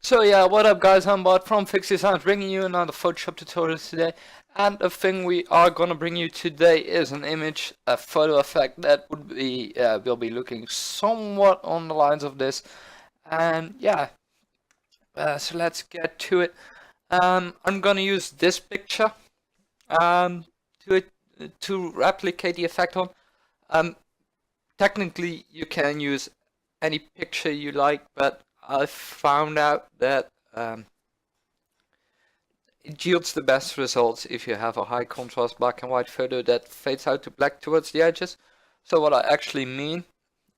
So yeah, what up guys, I'm Bart from Fix Designs, bringing you another Photoshop tutorial today. And the thing we are gonna bring you today is an image, a photo effect that would be, will be looking somewhat on the lines of this. And yeah, so let's get to it. I'm gonna use this picture um, to to replicate the effect on. Um, Technically, you can use any picture you like, but I found out that it yields the best results if you have a high contrast black and white photo that fades out to black towards the edges. So what I actually mean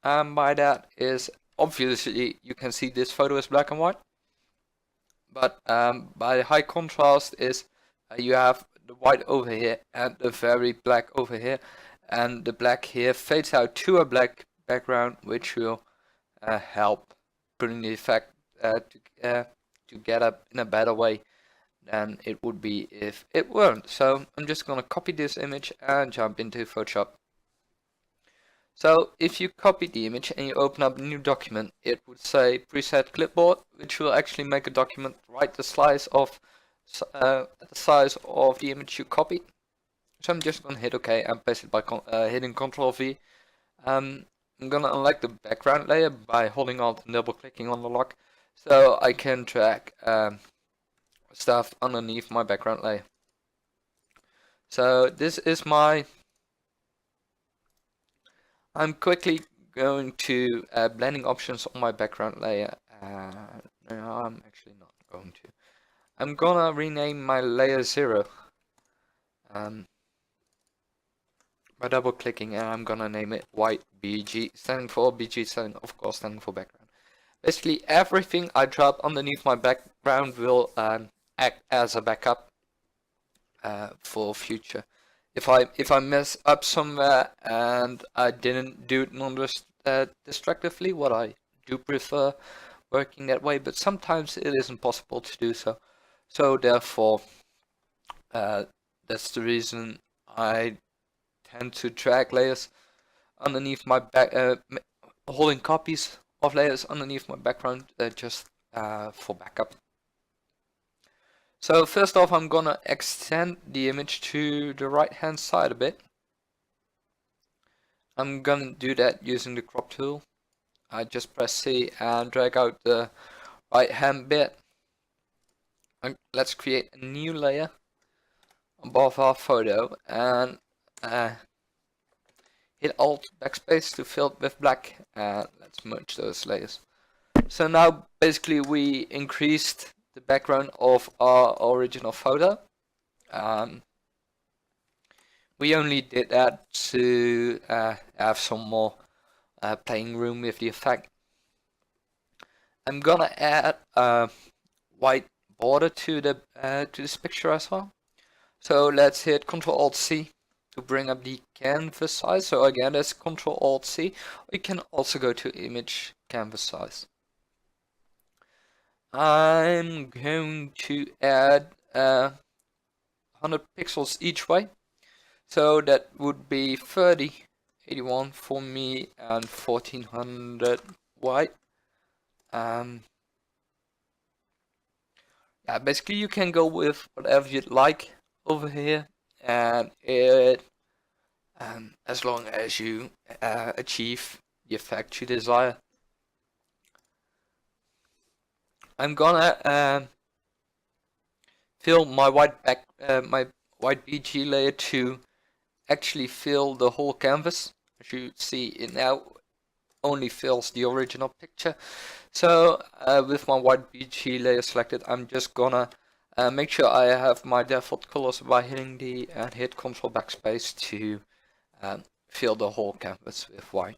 by that is, obviously you can see this photo is black and white, but by high contrast is you have the white over here and the very black over here, and the black here fades out to a black background, which will help putting the effect to get up in a better way than it would be if it weren't. So I'm just gonna copy this image and jump into Photoshop. So if you copy the image and you open up a new document, it would say preset clipboard, which will actually make a document right the size of the image you copied. So I'm just gonna hit OK and paste it by hitting Ctrl V. I'm gonna unlock the background layer by holding Alt and double clicking on the lock, so I can drag stuff underneath my background layer. So this is I'm quickly going to blending options on my background layer. No, I'm actually not going to. I'm gonna rename my layer 0 by double clicking, and I'm gonna name it white BG, standing for BG, standing of course standing for background. Basically everything I drop underneath my background will act as a backup for future. If I mess up somewhere and I didn't do it non-distractively, what I do prefer working that way, but sometimes it isn't possible to do so. So therefore, that's the reason I tend to drag layers underneath my back, holding copies of layers underneath my background just for backup. So first off, I'm gonna extend the image to the right hand side a bit. I'm gonna do that using the crop tool. I just press C and drag out the right hand bit. Let's create a new layer above our photo and hit Alt backspace to fill it with black, and let's merge those layers. So now basically we increased the background of our original photo. We only did that to have some more playing room with the effect. I'm gonna add a white border to this picture as well. So let's hit Ctrl Alt C to bring up the canvas size. So again, that's Ctrl Alt C. We can also go to image canvas size. I'm going to add 100 pixels each way. So that would be 30, 81 for me, and 1400 white. Yeah, basically you can go with whatever you'd like over here, and it as long as you achieve the effect you desire. I'm gonna fill my white BG layer to actually fill the whole canvas. As you see, it now only fills the original picture. So with my white BG layer selected, I'm just gonna make sure I have my default colors by hitting the and hit Ctrl backspace to fill the whole canvas with white.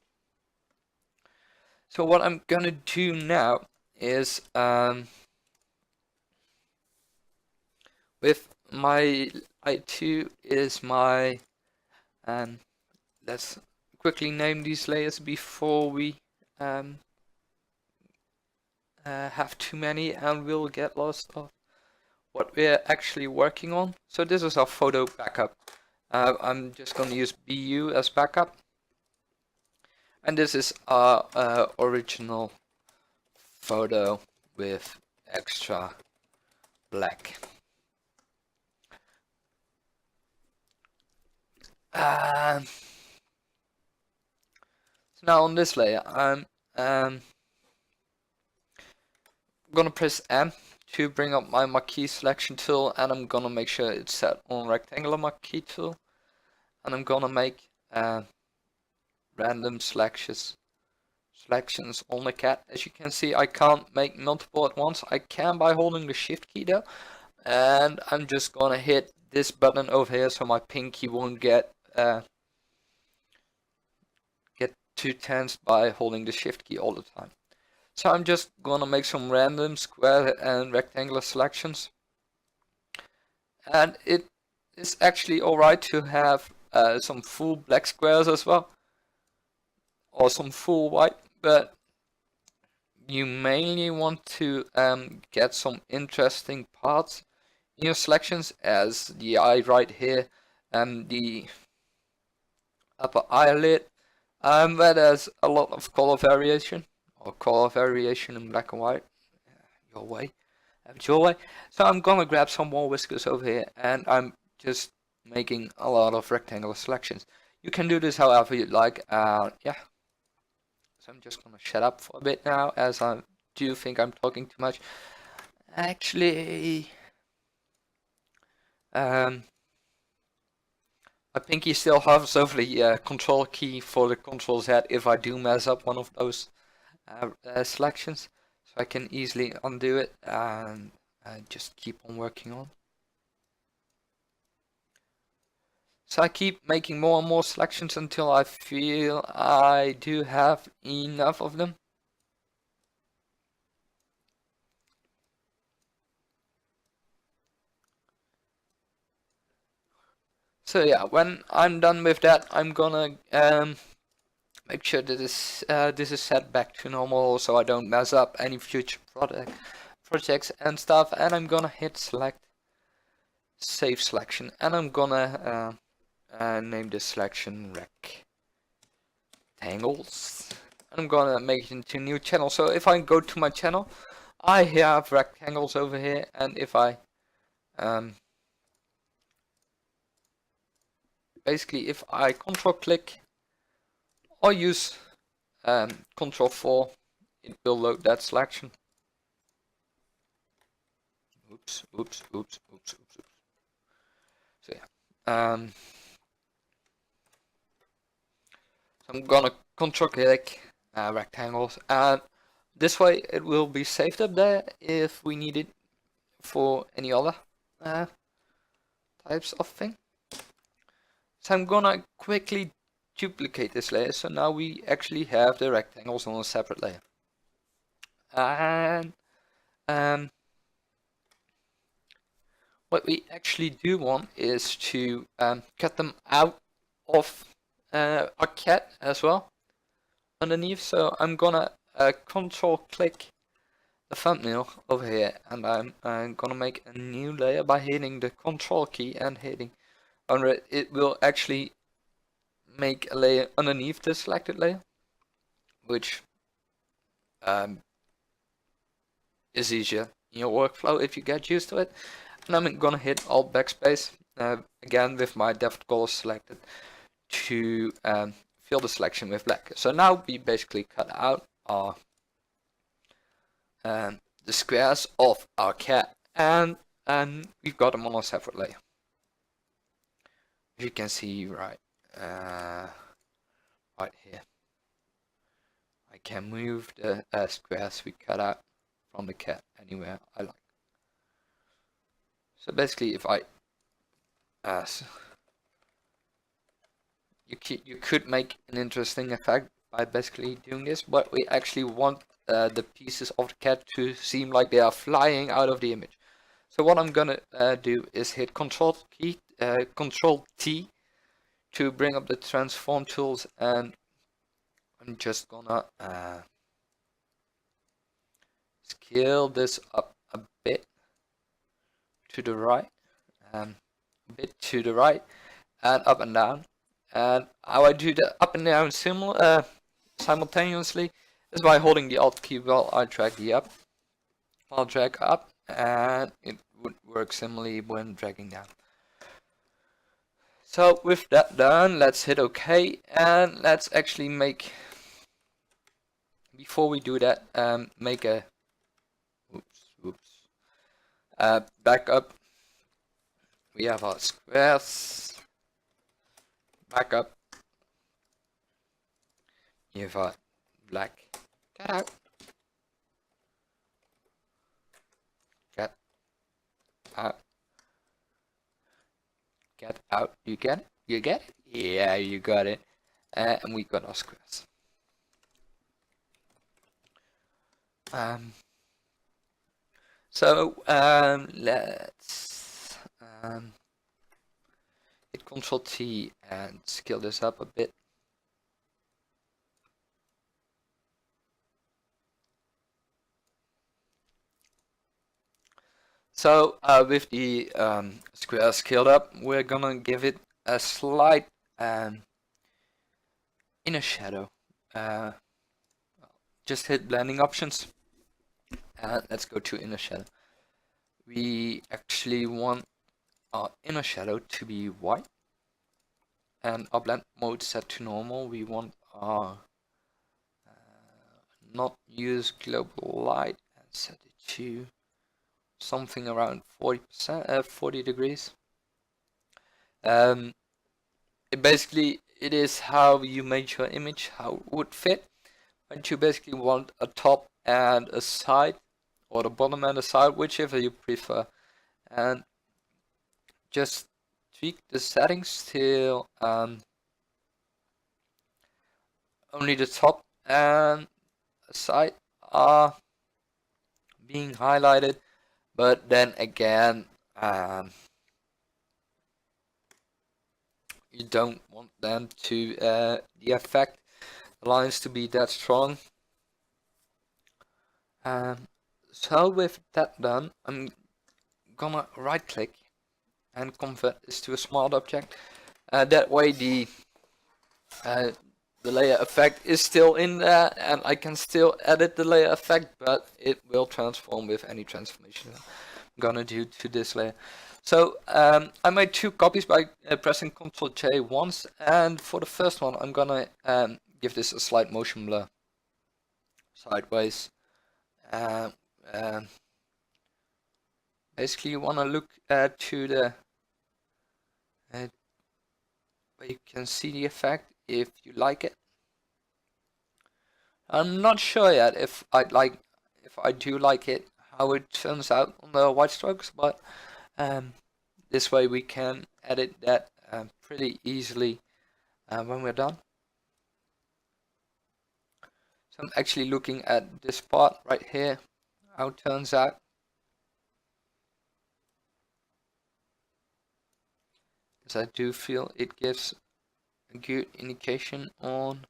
So what I'm gonna do now is with my I2 is my let's quickly name these layers before we have too many and we'll get lost of what we're actually working on. So this is our photo backup. I'm just going to use BU as backup, and this is our original photo with extra black. So now on this layer, I'm gonna press M to bring up my Marquee selection tool, and I'm gonna make sure it's set on rectangular Marquee tool, and I'm gonna make random selections on the cat. As you can see, I can't make multiple at once. I can by holding the shift key though, and I'm just gonna hit this button over here so my pinky won't get too tense by holding the shift key all the time. So I'm just gonna make some random square and rectangular selections, and it is actually alright to have some full black squares as well, or some full white, but you mainly want to get some interesting parts in your selections, as the eye right here and the upper eyelid, where there's a lot of color variation, or color variation in black and white. Your way, have it your way. So I'm gonna grab some more whiskers over here, and I'm just making a lot of rectangular selections. You can do this however you like. Yeah. So I'm just gonna shut up for a bit now, as I do think I'm talking too much. Actually, my pinky still hovers over the control key for the control Z if I do mess up one of those selections, so I can easily undo it and just keep on working on. So I keep making more and more selections until I feel I do have enough of them. So yeah, when I'm done with that, I'm gonna make sure that this is set back to normal so I don't mess up any future projects and stuff. And I'm gonna hit select, save selection, and I'm gonna name this selection rectangles. I'm gonna make it into a new channel. So if I go to my channel, I have rectangles over here, and if I basically if I control click or use control 4, it will load that selection. Oops. So yeah, so I'm gonna control click rectangles, and this way it will be saved up there if we need it for any other types of thing. So I'm gonna quickly duplicate this layer, so now we actually have the rectangles on a separate layer. And what we actually do want is to cut them out of our cat as well underneath. So I'm gonna control click the thumbnail over here, and I'm gonna make a new layer by hitting the control key and hitting under it. It will actually make a layer underneath the selected layer, which is easier in your workflow if you get used to it. And I'm gonna hit Alt backspace again with my default color selected to fill the selection with black. So now we basically cut out our the squares of our cat, and we've got them on a separate layer. As you can see right here, I can move the squares we cut out from the cat anywhere I like. So basically, if I you could make an interesting effect by basically doing this, but we actually want the pieces of the cat to seem like they are flying out of the image. So what I'm gonna do is hit Control T to bring up the transform tools, and I'm just gonna scale this up a bit to the right, and up and down. And how I do the up and down simultaneously is by holding the Alt key while I drag the up. I'll drag up, and it would work similarly when dragging down. So with that done, let's hit OK, and let's actually make, before we do that, make a backup. We have our squares, backup. You have our black. Get out. Get out. Get out. You get it? You get it? Yeah, you got it. And we got our squares. Let's hit Control T and scale this up a bit. So with the square scaled up, we're gonna give it a slight inner shadow. Just hit blending options, and let's go to inner shadow. We actually want our inner shadow to be white, and our blend mode set to normal. We want our not use global light and set it to something around 40%, 40 degrees. It is how you make your image, how it would fit. And you basically want a top and a side, or the bottom and a side, whichever you prefer. And just tweak the settings till only the top and side are being highlighted. But then again, you don't want them to the effect lines to be that strong. So with that done, I'm gonna right click and convert this to a smart object. That way the layer effect is still in there, and I can still edit the layer effect, but it will transform with any transformation I'm gonna do to this layer. So I made 2 copies by pressing Ctrl J once, and for the first one I'm gonna give this a slight motion blur sideways. Basically you want to look to the where you can see the effect if you like it. I'm not sure yet if I do like it, how it turns out on the white strokes, but this way we can edit that pretty easily when we're done. So I'm actually looking at this part right here, how it turns out. Because I do feel it gives a good indication on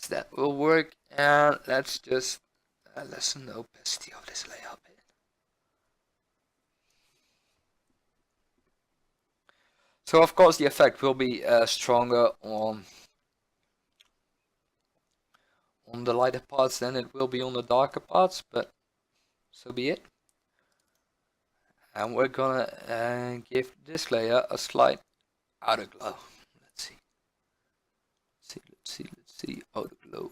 that will work, and let's just lessen the opacity of this layer a bit. So of course the effect will be stronger on the lighter parts than it will be on the darker parts, but so be it. And we're gonna give this layer a slight outer glow. Let's see, outer glow.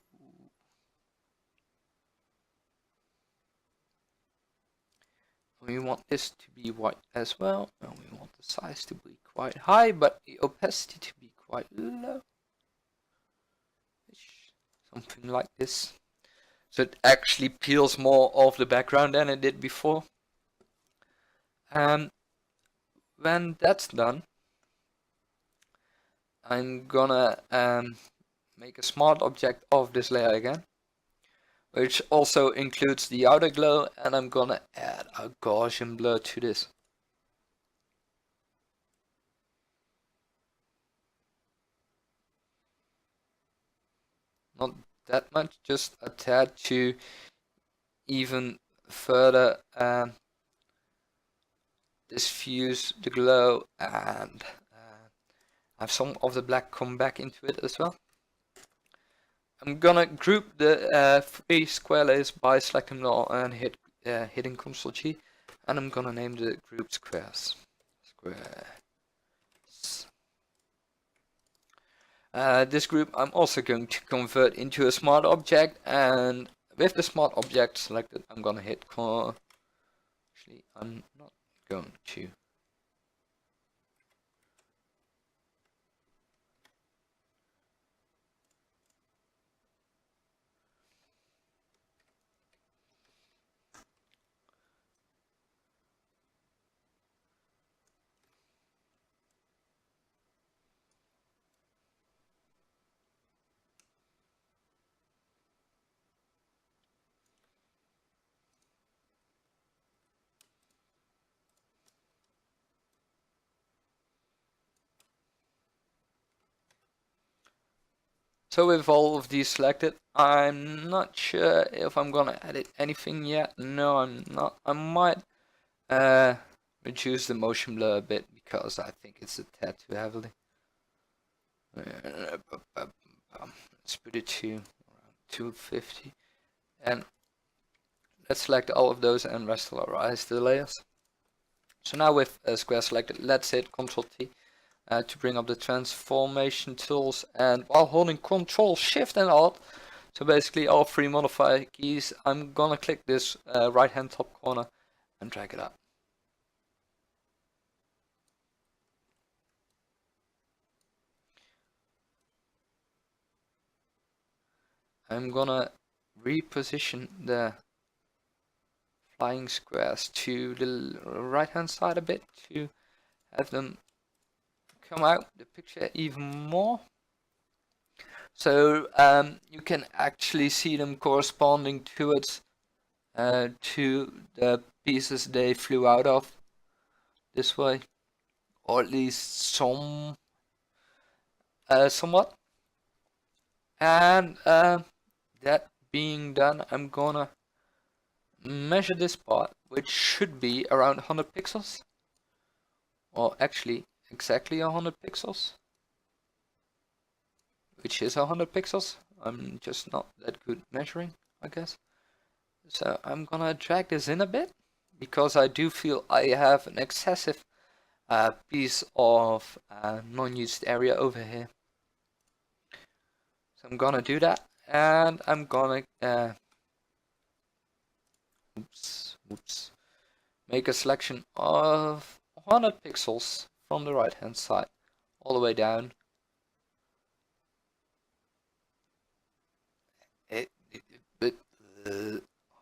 We want this to be white as well, and we want the size to be quite high, but the opacity to be quite low. Something like this. So it actually peels more of the background than it did before. And when that's done, I'm gonna make a smart object of this layer again, which also includes the outer glow, and I'm gonna add a Gaussian blur to this. Not that much, just a tad to even further diffuse the glow and have some of the black come back into it as well. I'm gonna group the 3 square layers by selecting them all and hitting Ctrl G, and I'm gonna name the group squares. This group I'm also going to convert into a smart object, and with the smart object selected, I'm gonna hit actually, I'm not going to. So with all of these selected, I'm not sure if I'm gonna edit anything yet. No, I'm not. I might reduce the motion blur a bit because I think it's a tad too heavily. Let's put it to around 250, and let's select all of those and rasterize the layers. So now with a square selected, let's hit Ctrl T to bring up the transformation tools, and while holding Ctrl Shift and Alt, so basically all 3 modifier keys, I'm gonna click this right hand top corner and drag it up. I'm gonna reposition the flying squares to the right hand side a bit to have them come out the picture even more. So you can actually see them corresponding towards to the pieces they flew out of this way, or at least somewhat. And that being done, I'm gonna measure this part, which should be around 100 pixels, or actually exactly 100 pixels, which is 100 pixels. I'm just not that good measuring, I guess. So I'm gonna drag this in a bit, because I do feel I have an excessive piece of non-used area over here. So I'm gonna do that, and I'm gonna make a selection of 100 pixels from the right hand side all the way down.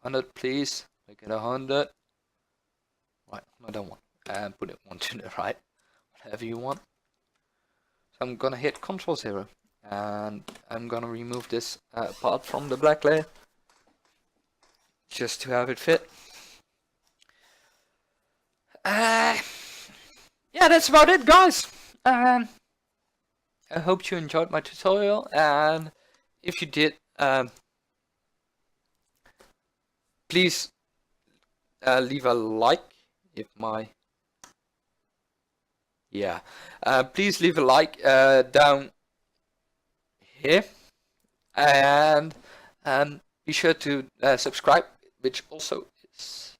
100, please. Make it 100. Right, another one. And put it one to the right. Whatever you want. So I'm gonna hit Ctrl 0. And I'm gonna remove this part from the black layer, just to have it fit. Yeah, that's about it, guys. I hope you enjoyed my tutorial, and if you did, please leave a like. Please leave a like down here, and be sure to subscribe, which also is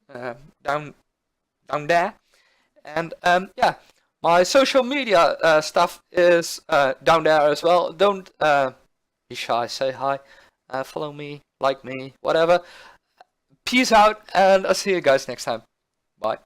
down there. And yeah, my social media stuff is down there as well. Don't be shy, say hi, follow me, like me, whatever. Peace out, and I'll see you guys next time. Bye.